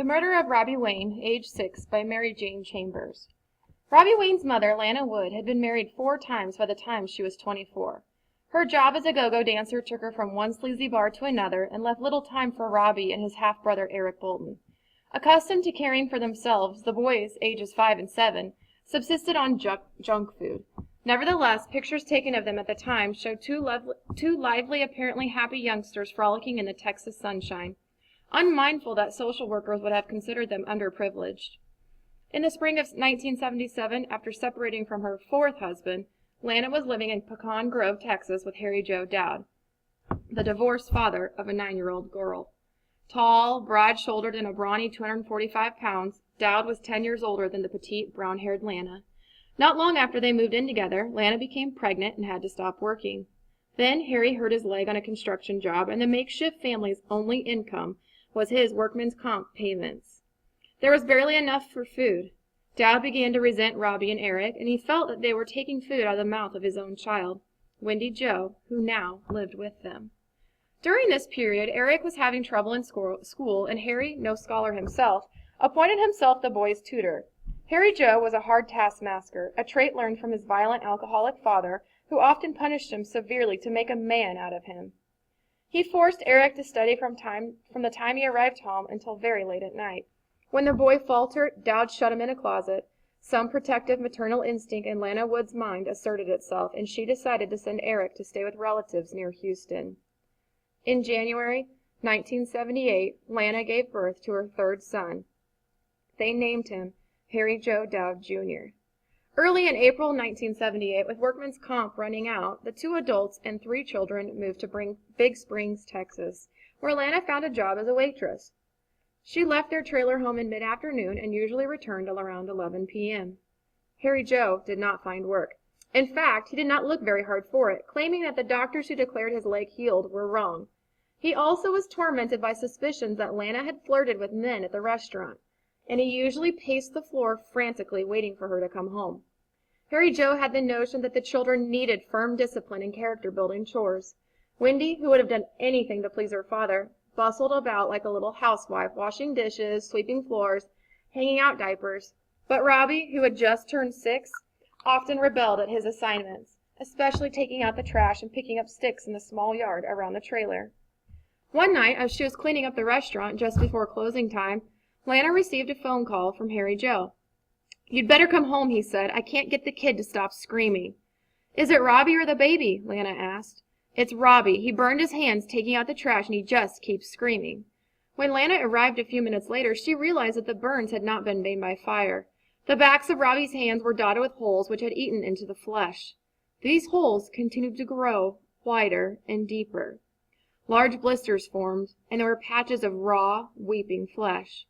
The Murder of Robbie Wayne, age 6, by Mary Jane Chambers. Robbie Wayne's mother, Lana Wood, had been married 4 times by the time she was 24. Her job as a go-go dancer took her from one sleazy bar to another and left little time for Robbie and his half-brother Eric Bolton. Accustomed to caring for themselves, the boys, ages 5 and 7, subsisted on junk food. Nevertheless, pictures taken of them at the time showed two lively, apparently happy youngsters frolicking in the Texas sunshine, unmindful that social workers would have considered them underprivileged. In the spring of 1977, after separating from her 4th husband, Lana was living in Pecan Grove, Texas, with Harry Joe Dowd, the divorced father of a 9-year-old girl. Tall, broad-shouldered, and a brawny 245 pounds, Dowd was 10 years older than the petite, brown-haired Lana. Not long after they moved in together, Lana became pregnant and had to stop working. Then Harry hurt his leg on a construction job, and the makeshift family's only income was his workman's comp payments. There was barely enough for food. Dowd began to resent Robbie and Eric, and he felt that they were taking food out of the mouth of his own child, Wendy Jo, who now lived with them. During this period, Eric was having trouble in school, and Harry, no scholar himself, appointed himself the boy's tutor. Harry Joe was a hard taskmaster, a trait learned from his violent alcoholic father, who often punished him severely to make a man out of him. He forced Eric to study from the time he arrived home until very late at night. When the boy faltered, Dowd shut him in a closet. Some protective maternal instinct in Lana Wood's mind asserted itself, and she decided to send Eric to stay with relatives near Houston. In January 1978, Lana gave birth to her 3rd son. They named him Harry Joe Dowd, Jr. Early in April 1978, with workman's comp running out, the 2 adults and 3 children moved to Big Springs, Texas, where Lana found a job as a waitress. She left their trailer home in mid-afternoon and usually returned around 11 p.m. Harry Joe did not find work. In fact, he did not look very hard for it, claiming that the doctors who declared his leg healed were wrong. He also was tormented by suspicions that Lana had flirted with men at the restaurant, and he usually paced the floor frantically waiting for her to come home. Harry Joe had the notion that the children needed firm discipline and character-building chores. Wendy, who would have done anything to please her father, bustled about like a little housewife, washing dishes, sweeping floors, hanging out diapers. But Robbie, who had just turned 6, often rebelled at his assignments, especially taking out the trash and picking up sticks in the small yard around the trailer. One night, as she was cleaning up the restaurant just before closing time, Lana received a phone call from Harry Joe. "You'd better come home," he said. "I can't get the kid to stop screaming." "Is it Robbie or the baby?" Lana asked. "It's Robbie. He burned his hands taking out the trash, and he just keeps screaming." When Lana arrived a few minutes later, she realized that the burns had not been made by fire. The backs of Robbie's hands were dotted with holes which had eaten into the flesh. These holes continued to grow wider and deeper. Large blisters formed, and there were patches of raw, weeping flesh.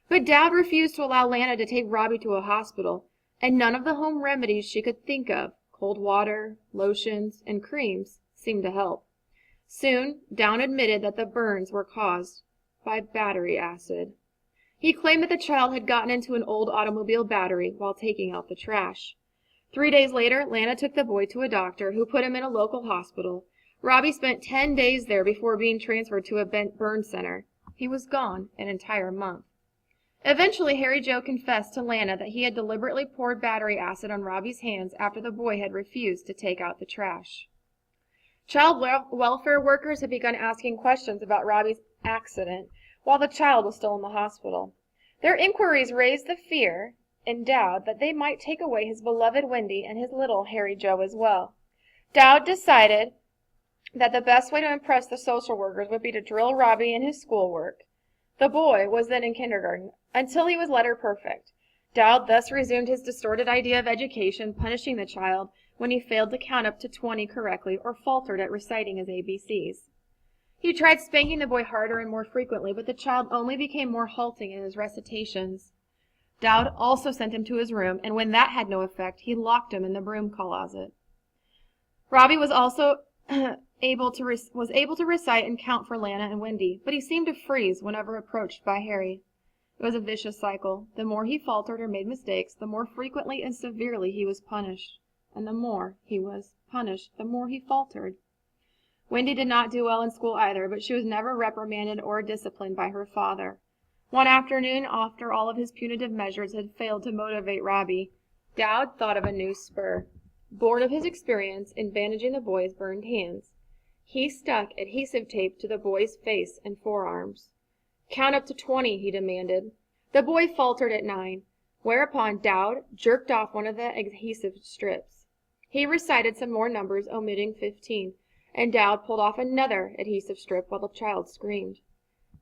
But Dowd refused to allow Lana to take Robbie to a hospital, and none of the home remedies she could think of, cold water, lotions, and creams, seemed to help. Soon, Dowd admitted that the burns were caused by battery acid. He claimed that the child had gotten into an old automobile battery while taking out the trash. 3 days later, Lana took the boy to a doctor who put him in a local hospital. Robbie spent 10 days there before being transferred to a burn center. He was gone an entire month. Eventually, Harry Joe confessed to Lana that he had deliberately poured battery acid on Robbie's hands after the boy had refused to take out the trash. Child welfare workers had begun asking questions about Robbie's accident while the child was still in the hospital. Their inquiries raised the fear in Dowd that they might take away his beloved Wendy and his little Harry Joe as well. Dowd decided that the best way to impress the social workers would be to drill Robbie in his schoolwork. The boy was then in kindergarten, until he was letter perfect. Dowd thus resumed his distorted idea of education, punishing the child when he failed to count up to 20 correctly or faltered at reciting his ABCs. He tried spanking the boy harder and more frequently, but the child only became more halting in his recitations. Dowd also sent him to his room, and when that had no effect, he locked him in the broom closet. Robbie was also able to recite and count for Lana and Wendy, but he seemed to freeze whenever approached by Harry. It was a vicious cycle. The more he faltered or made mistakes, the more frequently and severely he was punished. And the more he was punished, the more he faltered. Wendy did not do well in school either, but she was never reprimanded or disciplined by her father. One afternoon, after all of his punitive measures had failed to motivate Robbie, Dowd thought of a new spur. Born of his experience in bandaging the boy's burned hands, he stuck adhesive tape to the boy's face and forearms. "Count up to 20, he demanded. The boy faltered at 9, whereupon Dowd jerked off one of the adhesive strips. He recited some more numbers, omitting 15, and Dowd pulled off another adhesive strip while the child screamed.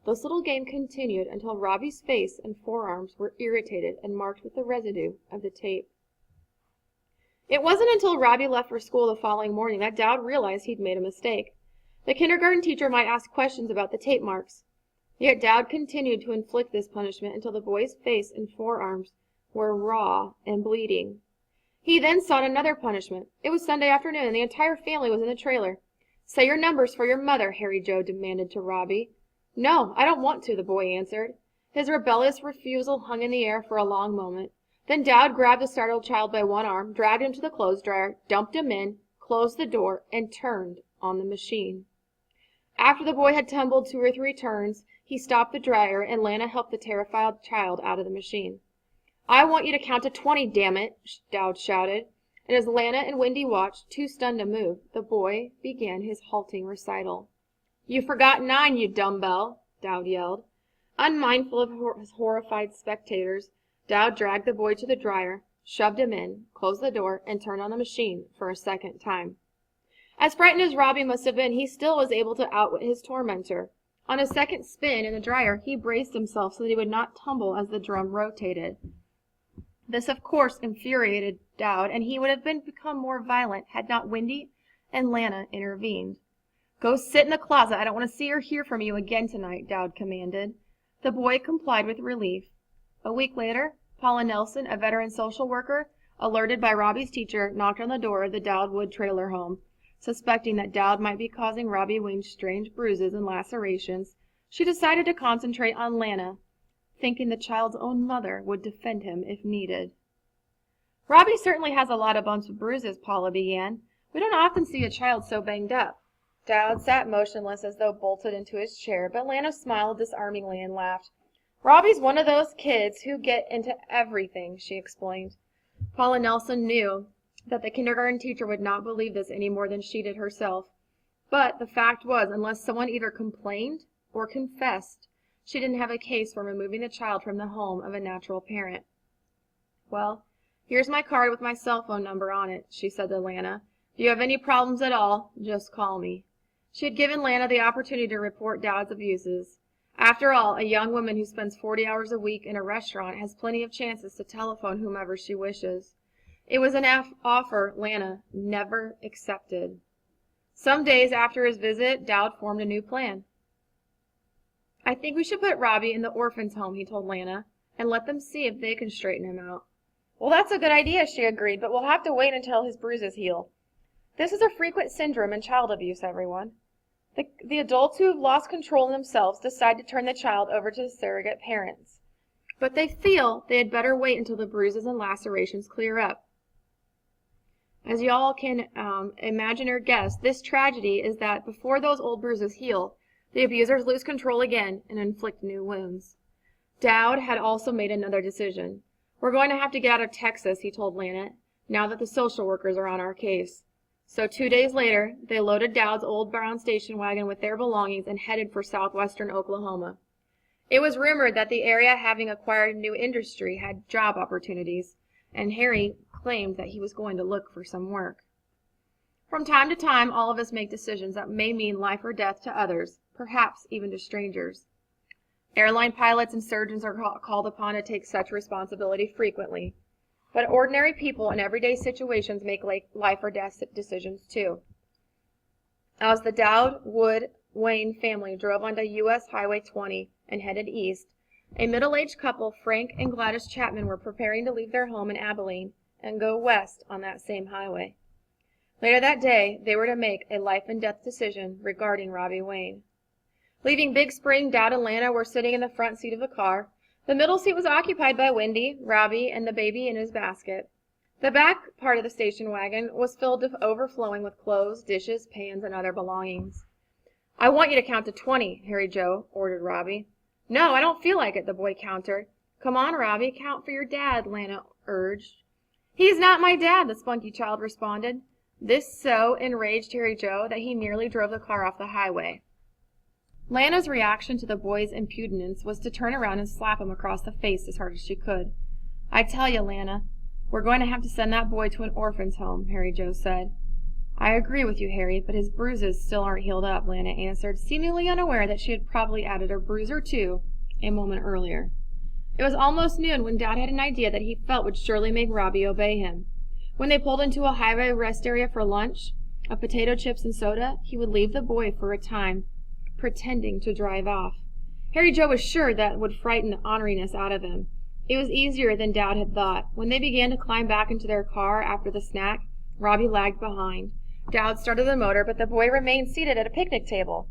This little game continued until Robbie's face and forearms were irritated and marked with the residue of the tape. It wasn't until Robbie left for school the following morning that Dowd realized he'd made a mistake. The kindergarten teacher might ask questions about the tape marks. Yet Dowd continued to inflict this punishment until the boy's face and forearms were raw and bleeding. He then sought another punishment. It was Sunday afternoon, and the entire family was in the trailer. "Say your numbers for your mother," Harry Joe demanded to Robbie. "No, I don't want to," the boy answered. His rebellious refusal hung in the air for a long moment. Then Dowd grabbed the startled child by one arm, dragged him to the clothes dryer, dumped him in, closed the door, and turned on the machine. After the boy had tumbled 2 or 3 turns, he stopped the dryer, and Lana helped the terrified child out of the machine. "I want you to count to 20, damn it," Dowd shouted. And as Lana and Wendy watched, too stunned to move, the boy began his halting recital. "You forgot 9, you dumbbell," Dowd yelled. Unmindful of his horrified spectators, Dowd dragged the boy to the dryer, shoved him in, closed the door, and turned on the machine for a second time. As frightened as Robbie must have been, he still was able to outwit his tormentor. On a second spin in the dryer, he braced himself so that he would not tumble as the drum rotated. This, of course, infuriated Dowd, and he would have become more violent had not Wendy and Lana intervened. "Go sit in the closet. I don't want to see or hear from you again tonight," Dowd commanded. The boy complied with relief. A week later, Paula Nelson, a veteran social worker, alerted by Robbie's teacher, knocked on the door of the Dowd Wood trailer home. Suspecting that Dowd might be causing Robbie Wayne strange bruises and lacerations, she decided to concentrate on Lana, thinking the child's own mother would defend him if needed. "Robbie certainly has a lot of bumps and bruises," Paula began. "We don't often see a child so banged up." Dowd sat motionless as though bolted into his chair, but Lana smiled disarmingly and laughed. "Robbie's one of those kids who get into everything," she explained. Paula Nelson knew that the kindergarten teacher would not believe this any more than she did herself. But the fact was, unless someone either complained or confessed, she didn't have a case for removing the child from the home of a natural parent. "Well, here's my card with my cell phone number on it," she said to Lana. "If you have any problems at all, just call me." She had given Lana the opportunity to report Dowd's abuses. After all, a young woman who spends 40 hours a week in a restaurant has plenty of chances to telephone whomever she wishes. It was an offer Lana never accepted. Some days after his visit, Dowd formed a new plan. "I think we should put Robbie in the orphan's home," he told Lana, "and let them see if they can straighten him out." "Well, that's a good idea," she agreed, "but we'll have to wait until his bruises heal. This is a frequent syndrome in child abuse, everyone. The adults who have lost control of themselves decide to turn the child over to the surrogate parents. But they feel they had better wait until the bruises and lacerations clear up. As y'all can imagine or guess, this tragedy is that before those old bruises heal, the abusers lose control again and inflict new wounds." Dowd had also made another decision. "We're going to have to get out of Texas," he told Lana, "now that the social workers are on our case." So 2 days later, they loaded Dowd's old brown station wagon with their belongings and headed for southwestern Oklahoma. It was rumored that the area, having acquired new industry, had job opportunities, and Harry claimed that he was going to look for some work. From time to time, all of us make decisions that may mean life or death to others, perhaps even to strangers. Airline pilots and surgeons are called upon to take such responsibility frequently. But ordinary people in everyday situations make life or death decisions too. As the Dowd Wood Wayne family drove onto U.S. Highway 20 and headed east, a middle-aged couple, Frank and Gladys Chapman, were preparing to leave their home in Abilene and go west on that same highway. Later that day, they were to make a life-and-death decision regarding Robbie Wayne. Leaving Big Spring, Dowd and Lana were sitting in the front seat of the car. The middle seat was occupied by Wendy, Robbie, and the baby in his basket. The back part of the station wagon was filled to overflowing with clothes, dishes, pans, and other belongings. "I want you to count to 20, Harry Joe," ordered Robbie. No, I don't feel like it, the boy countered. Come on, Robbie, count for your dad, Lana urged. He's not my dad, the spunky child responded. This so enraged Harry Joe that he nearly drove the car off the highway. Lana's reaction to the boy's impudence was to turn around and slap him across the face as hard as she could. I tell you, Lana, we're going to have to send that boy to an orphan's home, Harry Joe said. I agree with you, Harry, but his bruises still aren't healed up, Lana answered, seemingly unaware that she had probably added a bruise or two a moment earlier. It was almost noon when Dad had an idea that he felt would surely make Robbie obey him. When they pulled into a highway rest area for lunch, of potato chips and soda, he would leave the boy for a time, pretending to drive off. Harry Joe was sure that would frighten the orneriness out of him. It was easier than Dad had thought. When they began to climb back into their car after the snack, Robbie lagged behind. Dad started the motor, but the boy remained seated at a picnic table.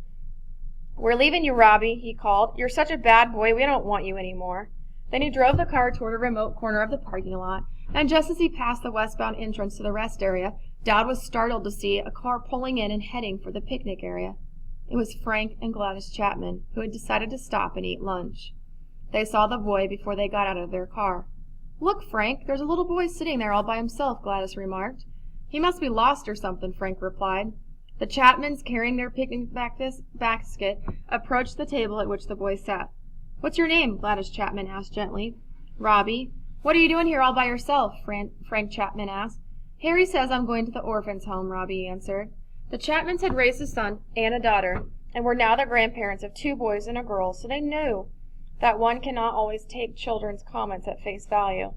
We're leaving you, Robbie, he called. You're such a bad boy, we don't want you anymore. Then he drove the car toward a remote corner of the parking lot, and just as he passed the westbound entrance to the rest area, Dad was startled to see a car pulling in and heading for the picnic area. It was Frank and Gladys Chapman, who had decided to stop and eat lunch. They saw the boy before they got out of their car. Look, Frank, there's a little boy sitting there all by himself, Gladys remarked. He must be lost or something, Frank replied. The Chapmans, carrying their picnic basket, approached the table at which the boy sat. What's your name? Gladys Chapman asked gently. Robbie. What are you doing here all by yourself? Frank Chapman asked. Harry says I'm going to the orphan's home, Robbie answered. The Chapmans had raised a son and a daughter, and were now the grandparents of 2 boys and a girl, so they knew that one cannot always take children's comments at face value.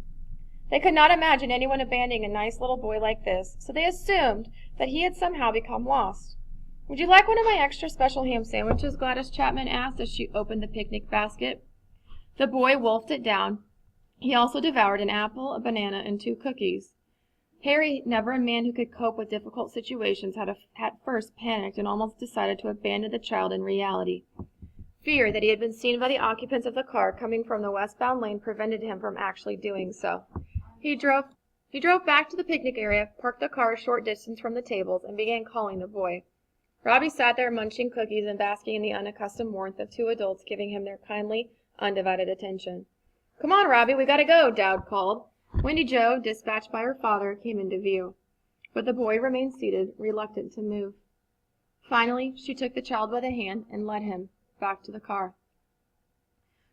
They could not imagine anyone abandoning a nice little boy like this, so they assumed that he had somehow become lost. Would you like one of my extra special ham sandwiches? Gladys Chapman asked as she opened the picnic basket. The boy wolfed it down. He also devoured an apple, a banana, and 2 cookies. Harry, never a man who could cope with difficult situations, had at first panicked and almost decided to abandon the child in reality. Fear that he had been seen by the occupants of the car coming from the westbound lane prevented him from actually doing so. He drove back to the picnic area, parked the car a short distance from the tables, and began calling the boy. Robbie sat there munching cookies and basking in the unaccustomed warmth of 2 adults giving him their kindly, undivided attention. Come on, Robbie, we gotta go, Dad called. Wendy Jo, dispatched by her father, came into view, but the boy remained seated, reluctant to move. Finally, she took the child by the hand and led him back to the car.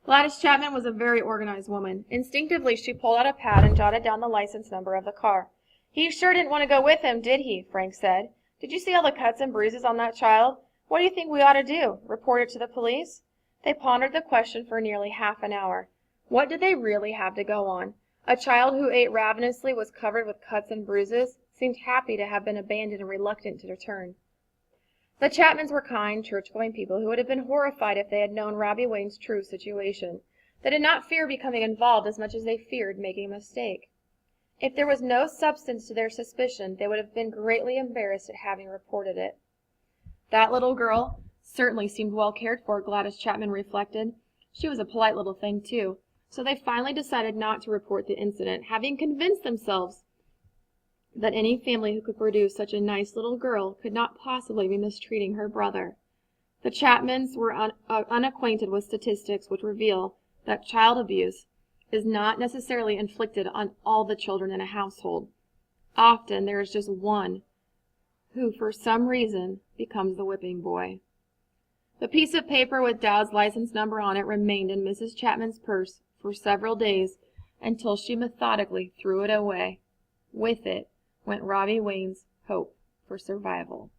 Gladys Chapman was a very organized woman. Instinctively, she pulled out a pad and jotted down the license number of the car. He sure didn't want to go with him, did he? Frank said. Did you see all the cuts and bruises on that child? What do you think we ought to do? Report it to the police? They pondered the question for nearly half an hour. What did they really have to go on? A child who ate ravenously, was covered with cuts and bruises, seemed happy to have been abandoned and reluctant to return. The Chapmans were kind, church-going people who would have been horrified if they had known Robbie Wayne's true situation. They did not fear becoming involved as much as they feared making a mistake. If there was no substance to their suspicion, they would have been greatly embarrassed at having reported it. That little girl certainly seemed well cared for, Gladys Chapman reflected. She was a polite little thing, too. So they finally decided not to report the incident, having convinced themselves that any family who could produce such a nice little girl could not possibly be mistreating her brother. The Chapmans were unacquainted with statistics which reveal that child abuse is not necessarily inflicted on all the children in a household. Often there is just one who, for some reason, becomes the whipping boy. The piece of paper with Dad's license number on it remained in Mrs. Chapman's purse for several days until she methodically threw it away. With it went Robbie Wayne's hope for survival.